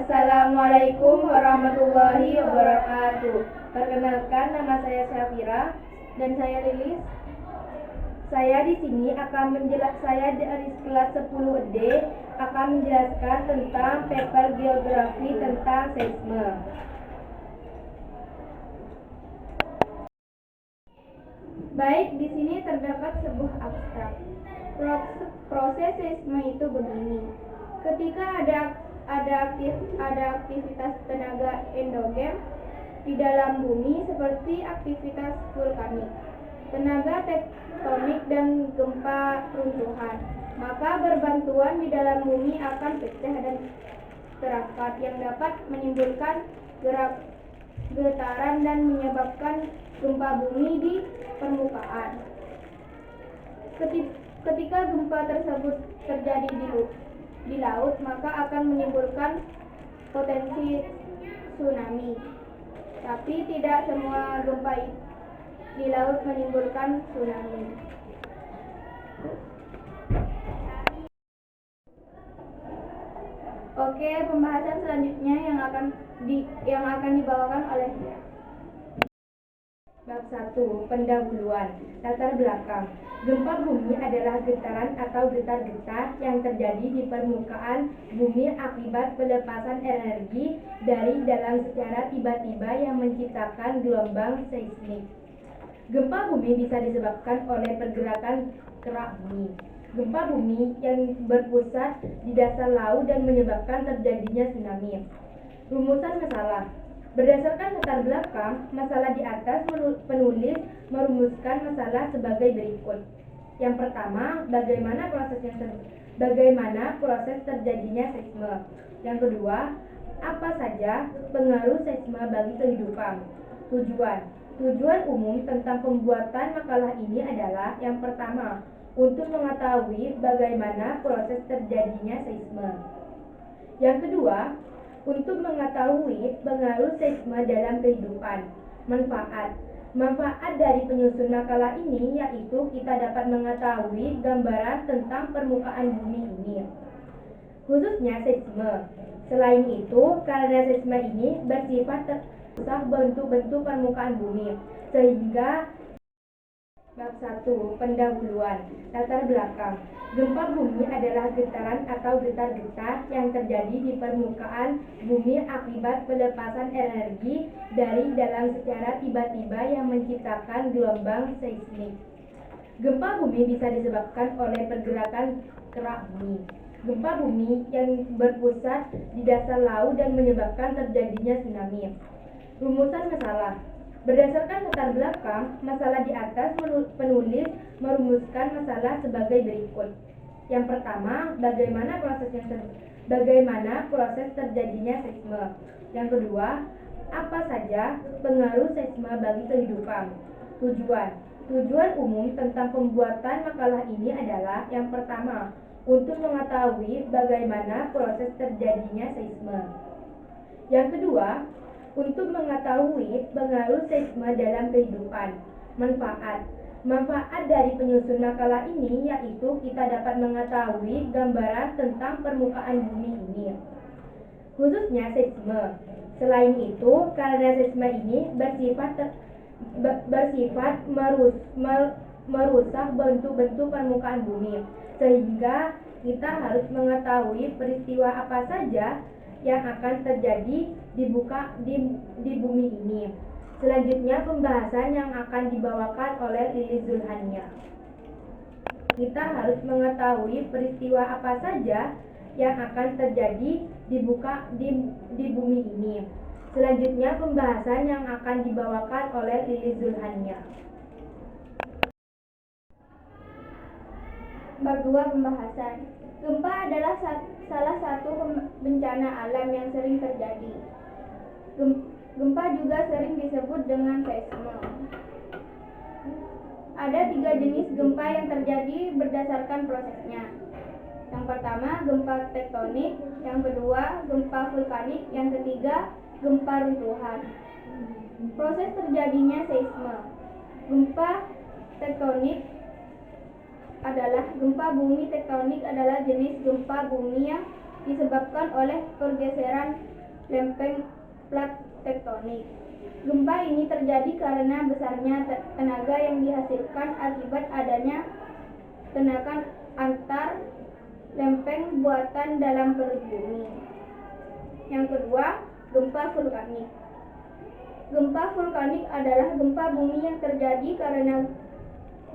Assalamualaikum warahmatullahi wabarakatuh. Perkenalkan, nama saya Syafira dan saya Lilis. Saya di sini saya dari kelas 10D akan menjelaskan tentang paper geografi tentang seisme. Baik, di sini terdapat sebuah abstrak. Proses seisme itu begini. Ketika ada aktivitas tenaga endogen di dalam bumi seperti aktivitas vulkanik, tenaga tektonik dan gempa runtuhan, maka berbantuan di dalam bumi akan pecah dan terangkat yang dapat menimbulkan getaran dan menyebabkan gempa bumi di permukaan. Ketika gempa tersebut terjadi di laut, maka akan menimbulkan potensi tsunami. Tapi tidak semua gempa di laut menimbulkan tsunami. Oke, pembahasan selanjutnya yang akan dibawakan oleh Bab 1. Pendahuluan. Latar belakang. Gempa bumi adalah getaran atau getar-getar yang terjadi di permukaan bumi akibat pelepasan energi dari dalam secara tiba-tiba yang menciptakan gelombang seismik. Gempa bumi bisa disebabkan oleh pergerakan kerak bumi. Gempa bumi yang berpusat di dasar laut dan menyebabkan terjadinya tsunami. Rumusan masalah. Berdasarkan latar belakang masalah di atas, penulis merumuskan masalah sebagai berikut. Yang pertama, bagaimana proses terjadinya seisme. Yang kedua, apa saja pengaruh seisme bagi kehidupan. Tujuan umum tentang pembuatan makalah ini adalah yang pertama, untuk mengetahui bagaimana proses terjadinya seisme. Yang kedua, untuk mengetahui pengaruh seisme dalam kehidupan. Manfaat dari penyusun makalah ini yaitu kita dapat mengetahui gambaran tentang permukaan bumi ini, khususnya seisme. Selain itu, karena seisme ini bersifat bentuk-bentuk permukaan bumi, sehingga Bab 1. Pendahuluan. Latar belakang. Gempa bumi adalah getaran atau getar-getar yang terjadi di permukaan bumi akibat pelepasan energi dari dalam secara tiba-tiba yang menciptakan gelombang seismik. Gempa bumi bisa disebabkan oleh pergerakan kerak bumi. Gempa bumi yang berpusat di dasar laut dan menyebabkan terjadinya tsunami. Rumusan masalah. Berdasarkan latar belakang masalah di atas, penulis merumuskan masalah sebagai berikut. Yang pertama, bagaimana proses terjadinya seisme. Yang kedua, apa saja pengaruh seisme bagi kehidupan. Tujuan umum tentang pembuatan makalah ini adalah yang pertama, untuk mengetahui bagaimana proses terjadinya seisme. Yang kedua, untuk mengetahui pengaruh seisme dalam kehidupan. Manfaat dari penyusun makalah ini yaitu kita dapat mengetahui gambaran tentang permukaan bumi ini, khususnya seisme. Selain itu, karena seisme ini bersifat merusak bentuk-bentuk permukaan bumi, sehingga kita harus mengetahui peristiwa apa saja yang akan terjadi di bumi ini. Selanjutnya, pembahasan yang akan dibawakan oleh Lilis Zulhania. Kita harus mengetahui peristiwa apa saja yang akan terjadi di bumi ini. Selanjutnya, pembahasan yang akan dibawakan oleh Lilis Zulhania. Bab 2. Pembahasan. Gempa adalah salah satu bencana alam yang sering terjadi. Gempa juga sering disebut dengan seisme. Ada 3 jenis gempa yang terjadi berdasarkan prosesnya. Yang pertama, gempa tektonik. Yang kedua, gempa vulkanik. Yang ketiga, gempa runtuhan. Proses terjadinya seisme. Gempa bumi tektonik adalah jenis gempa bumi yang disebabkan oleh pergeseran lempeng plat tektonik. Gempa ini terjadi karena besarnya tenaga yang dihasilkan akibat adanya tenaga antar lempeng buatan dalam perut bumi. Yang kedua, gempa vulkanik. Gempa vulkanik adalah gempa bumi yang terjadi karena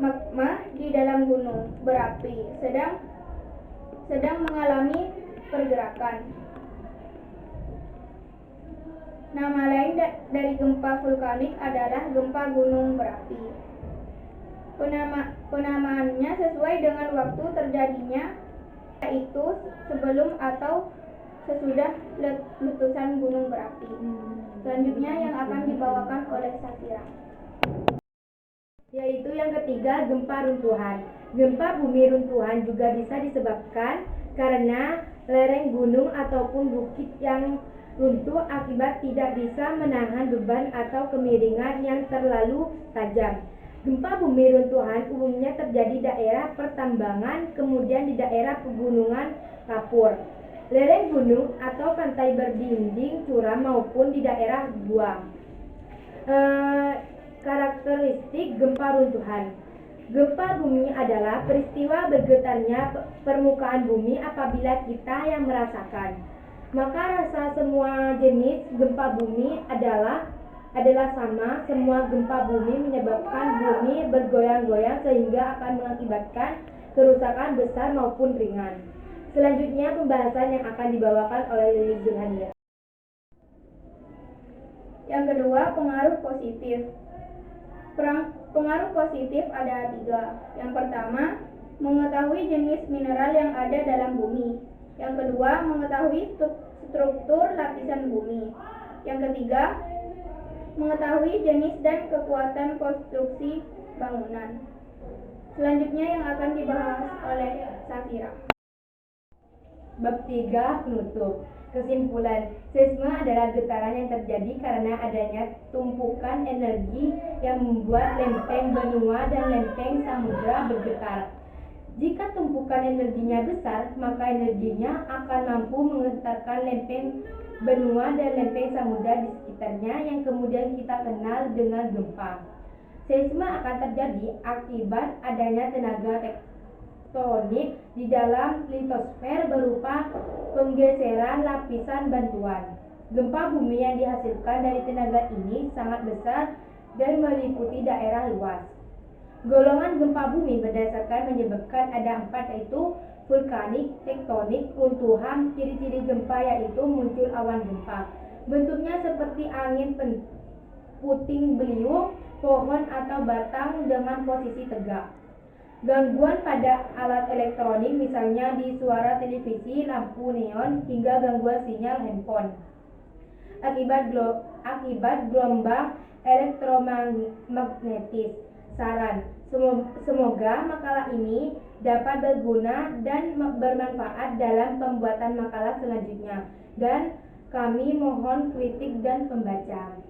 magma di dalam gunung berapi sedang mengalami pergerakan. Nama lain dari gempa vulkanik adalah gempa gunung berapi. Penamaannya sesuai dengan waktu terjadinya, yaitu sebelum atau sesudah letusan gunung berapi. Selanjutnya yang akan dibawakan oleh Safira, yaitu yang ketiga, gempa runtuhan. Gempa bumi runtuhan juga bisa disebabkan karena lereng gunung ataupun bukit yang runtuh akibat tidak bisa menahan beban atau kemiringan yang terlalu tajam. Gempa bumi runtuhan umumnya terjadi di daerah pertambangan, kemudian di daerah pegunungan kapur, lereng gunung atau pantai berdinding curam maupun di daerah gua. Karakteristik gempa runtuhan. Gempa bumi adalah peristiwa bergetarnya permukaan bumi apabila kita yang merasakan. Maka rasa semua jenis gempa bumi adalah sama. Semua gempa bumi menyebabkan bumi bergoyang-goyang sehingga akan mengakibatkan kerusakan besar maupun ringan. Selanjutnya pembahasan yang akan dibawakan oleh Lilis Zulhania. Yang kedua, pengaruh positif. Pengaruh positif ada 3. Yang pertama, mengetahui jenis mineral yang ada dalam bumi. Yang kedua, mengetahui struktur lapisan bumi. Yang ketiga, mengetahui jenis dan kekuatan konstruksi bangunan. Selanjutnya yang akan dibahas oleh Safira. Bab 3, penutup. Kesimpulan, seisme adalah getaran yang terjadi karena adanya tumpukan energi yang membuat lempeng benua dan lempeng samudra bergetar. Jika tumpukan energinya besar, maka energinya akan mampu menggetarkan lempeng benua dan lempeng samudra di sekitarnya yang kemudian kita kenal dengan gempa. Seisme akan terjadi akibat adanya tenaga tektonik di dalam litosfer berupa penggeseran lapisan bantuan. Gempa bumi yang dihasilkan dari tenaga ini sangat besar dan meliputi daerah luas. Golongan gempa bumi berdasarkan menyebabkan ada 4, yaitu vulkanik, tektonik, runtuhan. Ciri-ciri gempa yaitu muncul awan gempa. Bentuknya seperti angin puting beliung, pohon atau batang dengan posisi tegak. Gangguan pada alat elektronik, misalnya di suara televisi, lampu neon, hingga gangguan sinyal handphone. Akibat gelombang elektromagnetis. Saran, semoga makalah ini dapat berguna dan bermanfaat dalam pembuatan makalah selanjutnya, dan kami mohon kritik dan pembaca.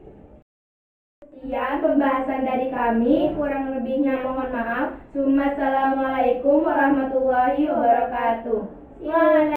Sekian pembahasan dari kami, kurang lebihnya mohon maaf. Assalamualaikum warahmatullahi wabarakatuh.